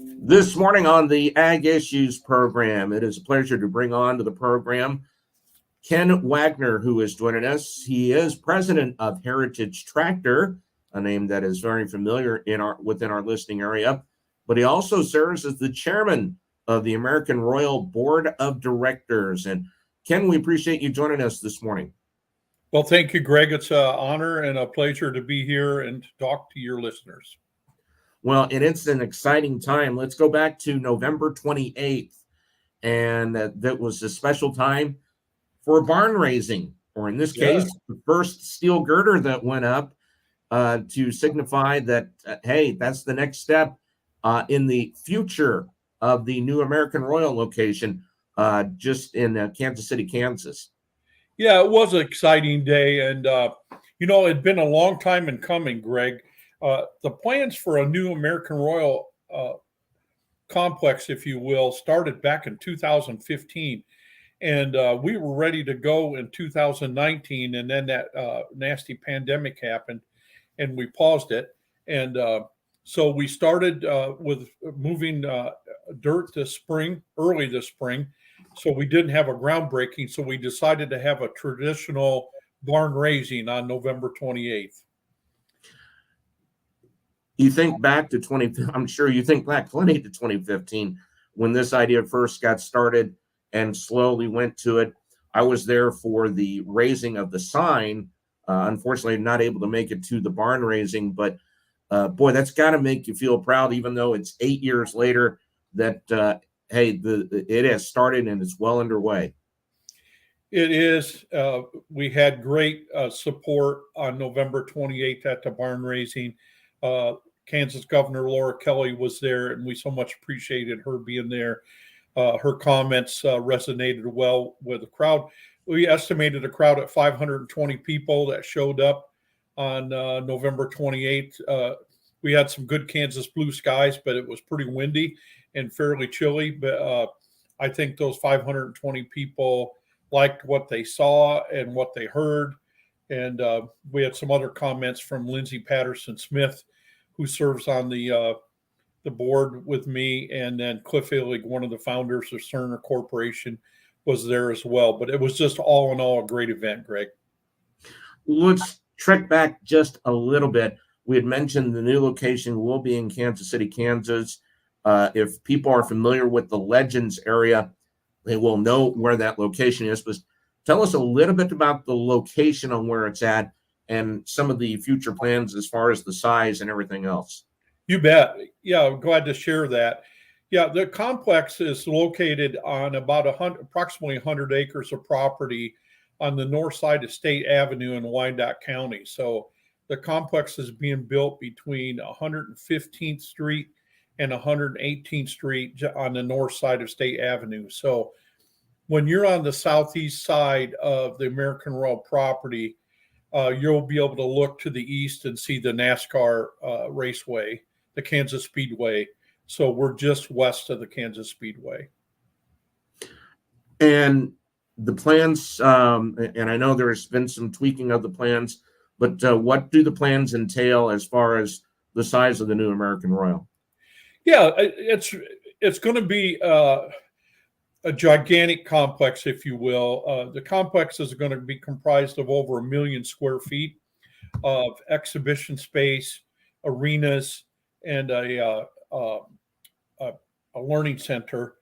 This morning on the Ag Issues program, it is a pleasure to bring on to the program Ken Wagner, who is joining us. He is president of Heritage Tractor, a name that is very familiar within our listening area, but he also serves as the chairman of the American Royal Board of Directors. And Ken, we appreciate you joining us this morning. Well, thank you, Greg. It's an honor and a pleasure to be here and to talk to your listeners. Well, and it's an exciting time. Let's go back to November 28th. And that was a special time for barn raising, or in this case, the first steel girder that went up to signify that, hey, that's the next step in the future of the new American Royal location just in Kansas City, Kansas. Yeah, it was an exciting day. And, it'd been a long time in coming, Greg. The plans for a new American Royal complex, if you will, started back in 2015. And we were ready to go in 2019. And then that nasty pandemic happened and we paused it. And so we started with moving dirt early this spring. So we didn't have a groundbreaking. So we decided to have a traditional barn raising on November 28th. You think back to I'm sure you think back plenty to 2015 when this idea first got started and slowly went to it. I was there for the raising of the sign. Unfortunately, not able to make it to the barn raising, but boy, that's got to make you feel proud, even though it's 8 years later that, it has started and it's well underway. It is. We had great support on November 28th at the barn raising. Kansas Governor Laura Kelly was there, and we so much appreciated her being there. Her comments resonated well with the crowd. We estimated a crowd at 520 people that showed up on November 28th. We had some good Kansas blue skies, but it was pretty windy and fairly chilly. But I think those 520 people liked what they saw and what they heard. And we had some other comments from Lindsay Patterson-Smith, who serves on the board with me, and then Cliff Illig, one of the founders of Cerner Corporation, was there as well. But it was just all in all a great event, Greg. Let's trek back just a little bit. We had mentioned the new location will be in Kansas City, Kansas. If people are familiar with the Legends area, they will know where that location is. But tell us a little bit about the location on where it's at and some of the future plans as far as the size and everything else. You bet. Yeah, I'm glad to share that. Yeah, the complex is located on about approximately 100 acres of property on the north side of State Avenue in Wyandotte County. So the complex is being built between 115th Street and 118th Street on the north side of State Avenue. So when you're on the southeast side of the American Royal property, you'll be able to look to the east and see the NASCAR raceway, the Kansas Speedway. So we're just west of the Kansas Speedway. And the plans, and I know there's been some tweaking of the plans, but what do the plans entail as far as the size of the new American Royal? Yeah, it's going to be a gigantic complex, if you will. The complex is going to be comprised of over 1 million square feet of exhibition space, arenas, and a learning center.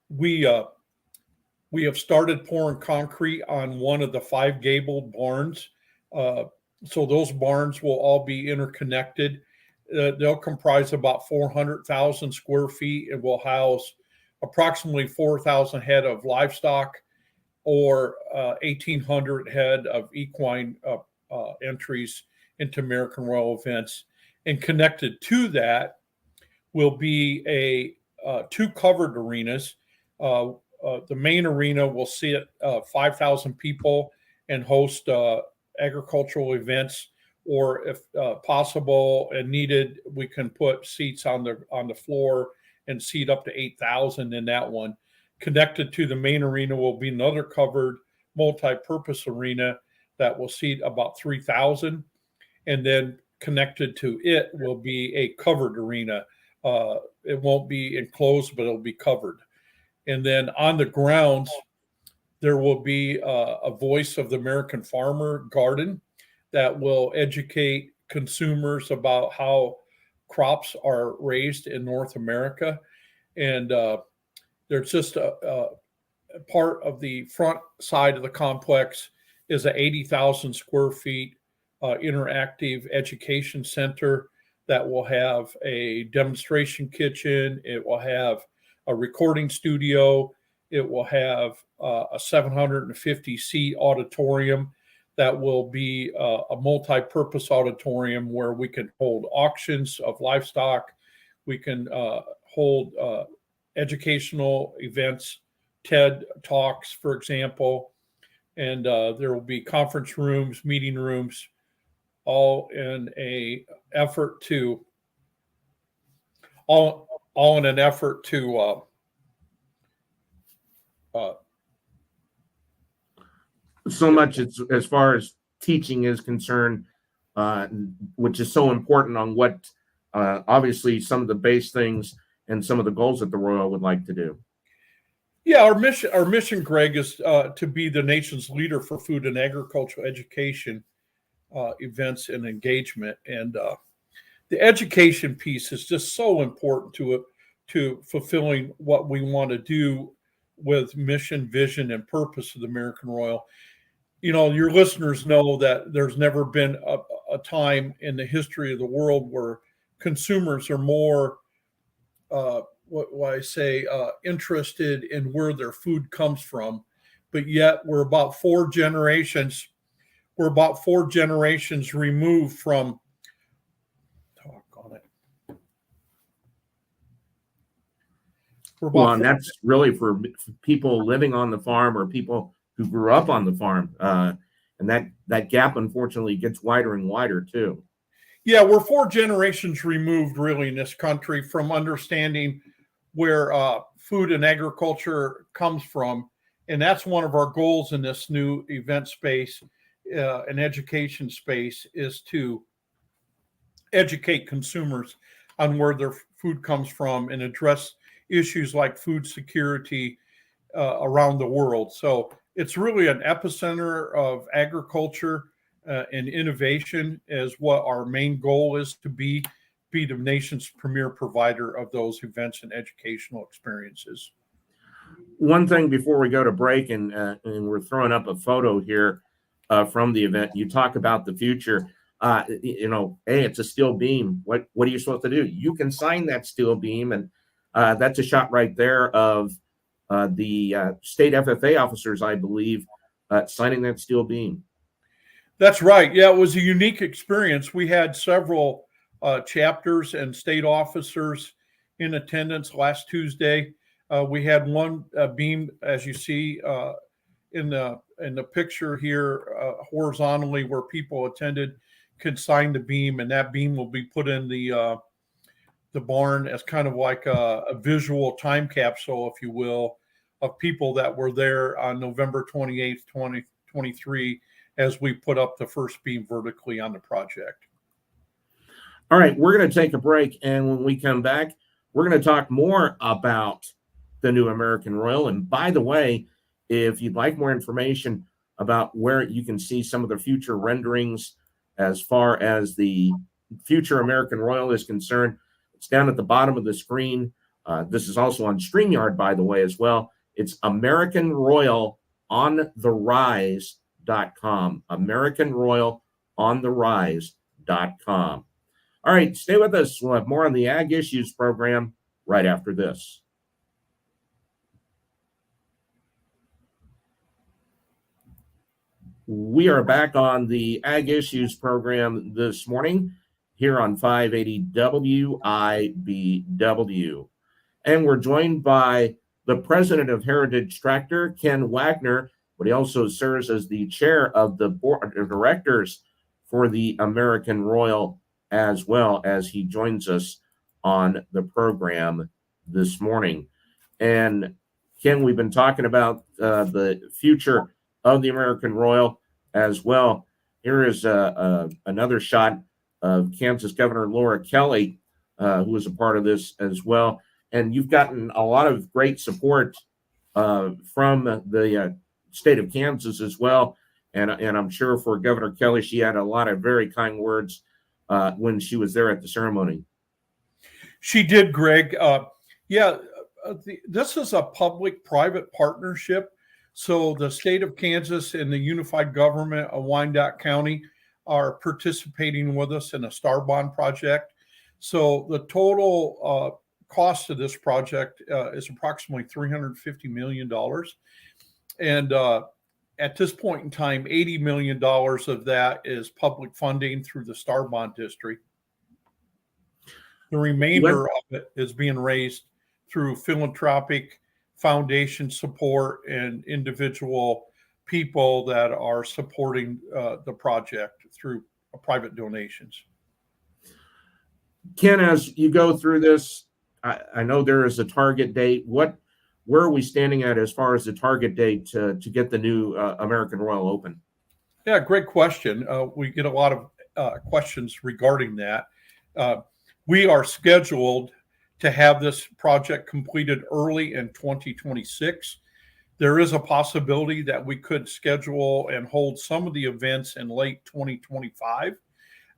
We have started pouring concrete on one of the 5 gabled barns. So those barns will all be interconnected. They'll comprise about 400,000 square feet and will house approximately 4,000 head of livestock or 1,800 head of equine entries into American Royal events. And connected to that will be 2 covered arenas. The main arena will sit 5,000 people and host agricultural events, or if possible and needed, we can put seats on the floor and seat up to 8,000 in that one. Connected to the main arena will be another covered multi-purpose arena that will seat about 3,000. And then connected to it will be a covered arena it won't be enclosed, but it'll be covered. And then on the grounds, there will be a voice of the American farmer garden that will educate consumers about how crops are raised in North America. And there's just a part of the front side of the complex is a 80,000 square feet interactive education center that will have a demonstration kitchen. It will have a recording studio. It will have a 750 seat auditorium that will be a multi-purpose auditorium where we can hold auctions of livestock. We can hold educational events, TED Talks, for example, and there will be conference rooms, meeting rooms, all in an effort to so much as far as teaching is concerned, which is so important on what obviously some of the base things and some of the goals that the Royal would like to do. Yeah, our mission, Greg, is to be the nation's leader for food and agricultural education events and engagement. And the education piece is just so important to fulfilling what we want to do with mission, vision, and purpose of the American Royal. Your listeners know that there's never been a time in the history of the world where consumers are more interested in where their food comes from, but yet we're about four generations removed from and that's really for people living on the farm or people who grew up on the farm, and that gap unfortunately gets wider and wider too. Yeah, we're four generations removed really in this country from understanding where food and agriculture comes from. And that's one of our goals in this new event space and education space, is to educate consumers on where their food comes from and address issues like food security around the world. So it's really an epicenter of agriculture and innovation, is what our main goal is, to be the nation's premier provider of those events and educational experiences. One thing before we go to break, and we're throwing up a photo here from the event. You talk about the future. Hey, it's a steel beam. What are you supposed to do? You can sign that steel beam, and that's a shot right there of the state FFA officers, I believe, signing that steel beam. That's right. Yeah, it was a unique experience. We had several chapters and state officers in attendance last Tuesday. We had one beam, as you see in the picture here, horizontally, where people attended could sign the beam, and that beam will be put in the barn as kind of like a visual time capsule, if you will, of people that were there on November 28th, 2023, as we put up the first beam vertically on the project. All right, we're going to take a break, and when we come back, we're going to talk more about the new American Royal. And by the way, if you'd like more information about where you can see some of the future renderings as far as the future American Royal is concerned, it's down at the bottom of the screen. This is also on StreamYard, by the way, as well. It's AmericanRoyalOnTheRise.com. AmericanRoyalOnTheRise.com. All right, stay with us. We'll have more on the Ag Issues program right after this. We are back on the Ag Issues program this morning here on 580 WIBW. And we're joined by the president of Heritage Tractor, Ken Wagner, but he also serves as the chair of the board of directors for the American Royal, as well as he joins us on the program this morning. And Ken, we've been talking about the future of the American Royal as well. Here is another shot of Kansas Governor Laura Kelly who was a part of this as well. And you've gotten a lot of great support from the state of Kansas as well. And I'm sure for Governor Kelly, she had a lot of very kind words when she was there at the ceremony. She did, Greg. This is a public-private partnership. So the state of Kansas and the unified government of Wyandotte County are participating with us in a Star Bond project. So the total cost of this project is approximately $350 million. And at this point in time, $80 million of that is public funding through the Star Bond District. The remainder of it is being raised through philanthropic foundation support and individual people that are supporting the project through private donations. Ken, as you go through this, I know there is a target date. Where are we standing at as far as the target date to get the new American Royal open? Yeah, great question. We get a lot of questions regarding that. We are scheduled to have this project completed early in 2026. There is a possibility that we could schedule and hold some of the events in late 2025,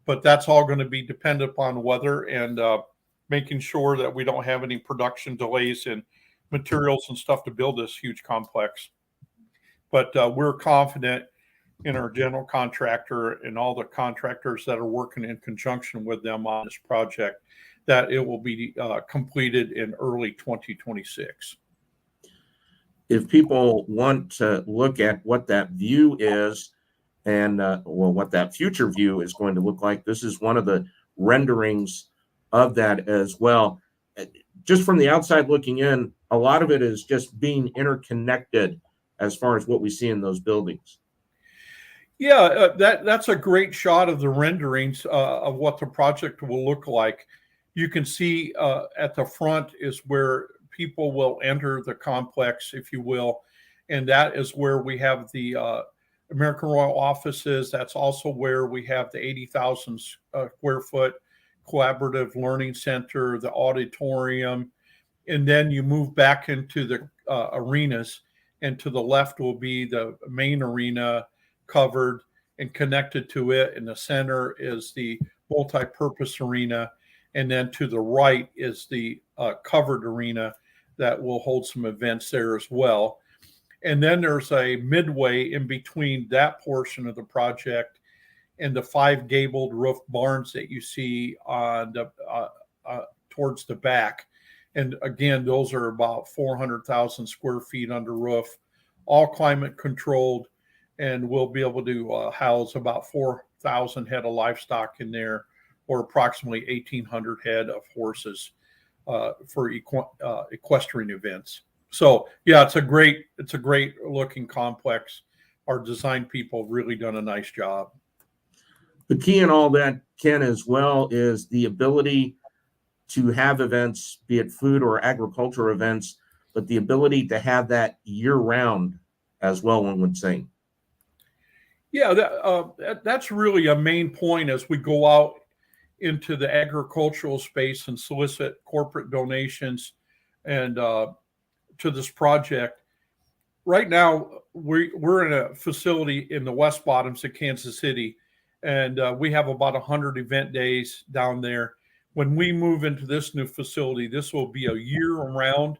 but that's all going to be dependent upon weather and making sure that we don't have any production delays in materials and stuff to build this huge complex. But we're confident in our general contractor and all the contractors that are working in conjunction with them on this project that it will be completed in early 2026. If people want to look at what that view is and what that future view is going to look like, this is one of the renderings of that as well. Just from the outside looking in, a lot of it is just being interconnected as far as what we see in those buildings. Yeah, that's a great shot of the renderings of what the project will look like. You can see at the front is where people will enter the complex, if you will, and that is where we have the American Royal offices. That's also where we have the 80,000 square foot collaborative learning center, the auditorium, and then you move back into the arenas, and to the left will be the main arena covered and connected to it. In the center is the multi-purpose arena. And then to the right is the covered arena that will hold some events there as well. And then there's a midway in between that portion of the project and the 5 gabled roof barns that you see on the towards the back. And again, those are about 400,000 square feet under roof, all climate controlled, and we'll be able to house about 4,000 head of livestock in there, or approximately 1,800 head of horses for equestrian events. So yeah, it's a great looking complex. Our design people have really done a nice job. The key in all that, Ken, as well, is the ability to have events, be it food or agriculture events, but the ability to have that year round as well, one would say. Yeah, that's really a main point as we go out into the agricultural space and solicit corporate donations and to this project. Right now, we're in a facility in the West Bottoms of Kansas City, and we have about 100 event days down there. When we move into this new facility, this will be a year-round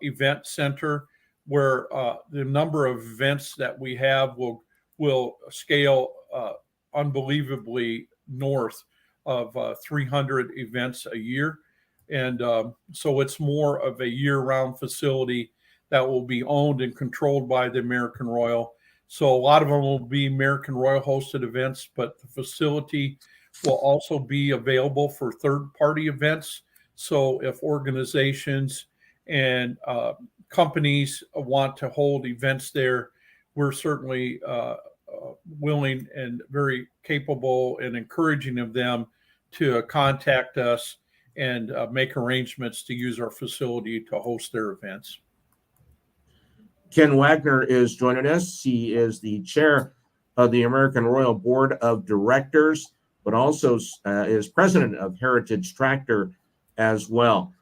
event center where the number of events that we have will scale unbelievably north of 300 events a year. And so it's more of a year-round facility that will be owned and controlled by the American Royal. So a lot of them will be American Royal hosted events, but the facility will also be available for third-party events. So if organizations and companies want to hold events there, we're certainly willing and very capable and encouraging of them to contact us and make arrangements to use our facility to host their events. Ken Wagner is joining us. He is the chair of the American Royal Board of Directors. but also is president of Heritage Tractor as well.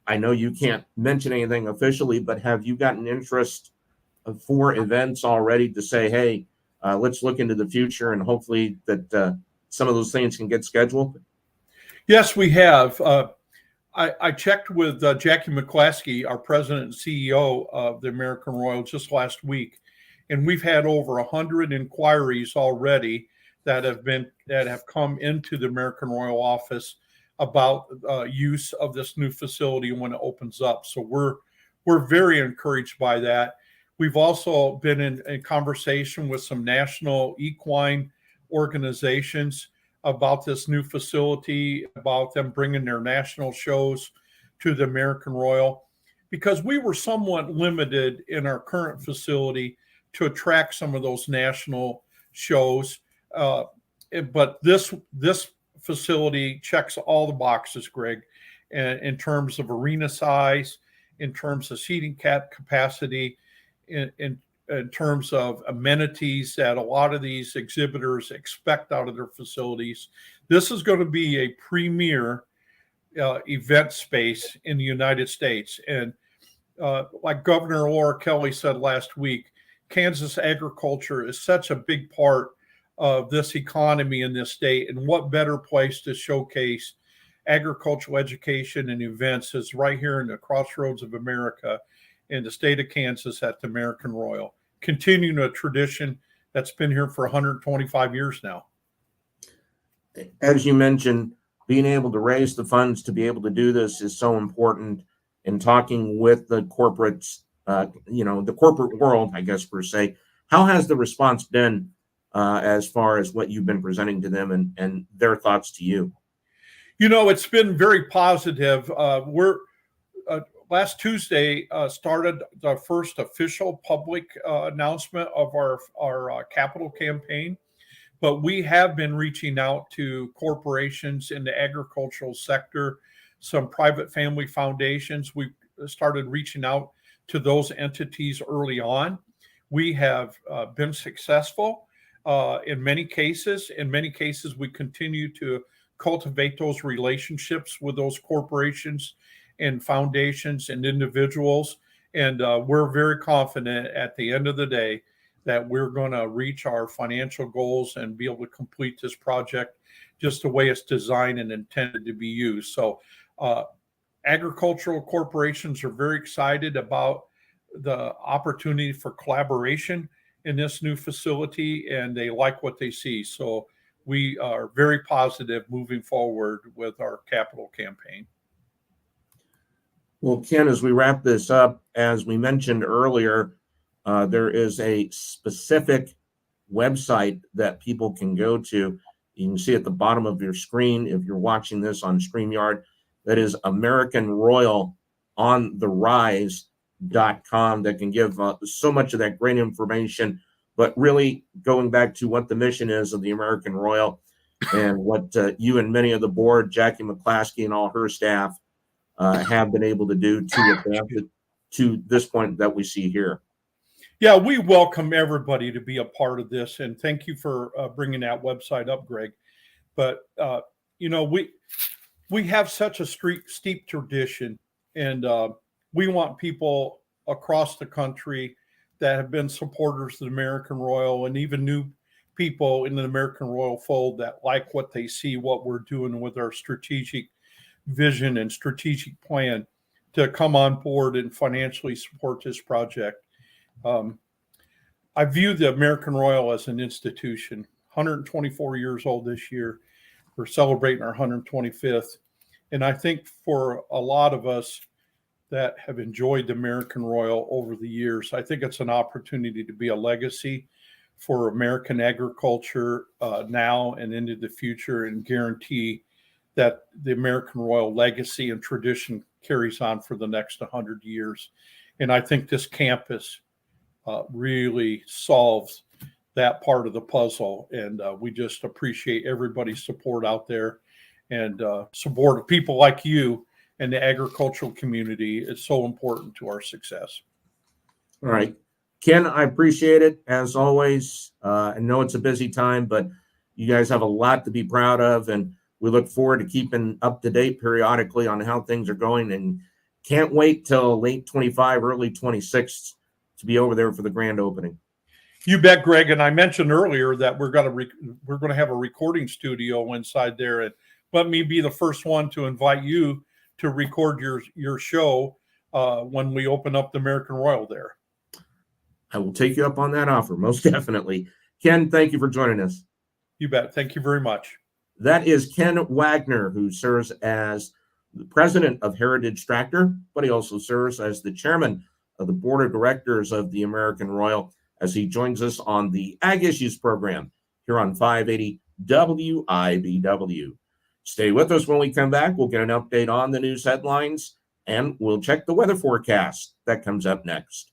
I know you can't mention anything officially, but have you gotten interest for events already to say, hey, let's look into the future and hopefully that some of those things can get scheduled? Yes, we have. I checked with Jackie McClaskey, our president and CEO of the American Royal, just last week, and we've had over 100 inquiries already that have come into the American Royal office about use of this new facility when it opens up. So we're very encouraged by that. We've also been in conversation with some national equine organizations about this new facility, about them bringing their national shows to the American Royal, because we were somewhat limited in our current facility to attract some of those national shows. But this facility checks all the boxes, Greg, in terms of arena size, in terms of seating capacity, in terms of amenities that a lot of these exhibitors expect out of their facilities. This is going to be a premier event space in the United States. And like Governor Laura Kelly said last week, Kansas agriculture is such a big part of this economy in this state. And what better place to showcase agricultural education and events is right here in the crossroads of America in the state of Kansas at the American Royal, continuing a tradition that's been here for 125 years now. As you mentioned, being able to raise the funds to be able to do this is so important. In talking with the corporates, the corporate world, I guess, per se, how has the response been as far as what you've been presenting to them and their thoughts to you? It's been very positive. Last Tuesday started the first official public announcement of our capital campaign, but we have been reaching out to corporations in the agricultural sector, some private family foundations. We started reaching out to those entities early on. We have been successful in many cases. In many cases, we continue to cultivate those relationships with those corporations and foundations and individuals. And we're very confident at the end of the day that we're going to reach our financial goals and be able to complete this project just the way it's designed and intended to be used. So agricultural corporations are very excited about the opportunity for collaboration in this new facility, and they like what they see. So we are very positive moving forward with our capital campaign. Well, Ken, as we wrap this up, as we mentioned earlier, there is a specific website that people can go to. You can see at the bottom of your screen, if you're watching this on StreamYard, that is AmericanRoyalOnTheRise.com, that can give so much of that great information, but really going back to what the mission is of the American Royal and what you and many of the board, Jackie McClaskey and all her staff, have been able to do to advance it to this point that we see here. Yeah, we welcome everybody to be a part of this, and thank you for bringing that website up, Greg. But we have such a steep tradition, and we want people across the country that have been supporters of the American Royal, and even new people in the American Royal fold that like what they see, what we're doing with our strategic vision and strategic plan, to come on board and financially support this project. I view the American Royal as an institution. 124 years old this year. We're celebrating our 125th. And I think for a lot of us that have enjoyed the American Royal over the years, I think it's an opportunity to be a legacy for American agriculture now and into the future, and guarantee that the American Royal legacy and tradition carries on for the next 100 years. And I think this campus really solves that part of the puzzle. And we just appreciate everybody's support out there, and support of people like you and the agricultural community is so important to our success. All right. Ken, I appreciate it as always. I know it's a busy time, but You guys have a lot to be proud of, and we look forward to keeping up to date periodically on how things are going, and can't wait till late 25, early 26 to be over there for the grand opening. You bet, Greg. And I mentioned earlier that we're going to have a recording studio inside there, and let me be the first one to invite you to record your show when we open up the American Royal there. I will take you up on that offer, most definitely. Ken, thank you for joining us. You bet. Thank you very much. That is Ken Wagner, who serves as the president of Heritage Tractor, but he also serves as the chairman of the board of directors of the American Royal, as he joins us on the Ag Issues program here on 580 WIBW. Stay with us. When we come back, we'll get an update on the news headlines, and we'll check the weather forecast. That comes up next.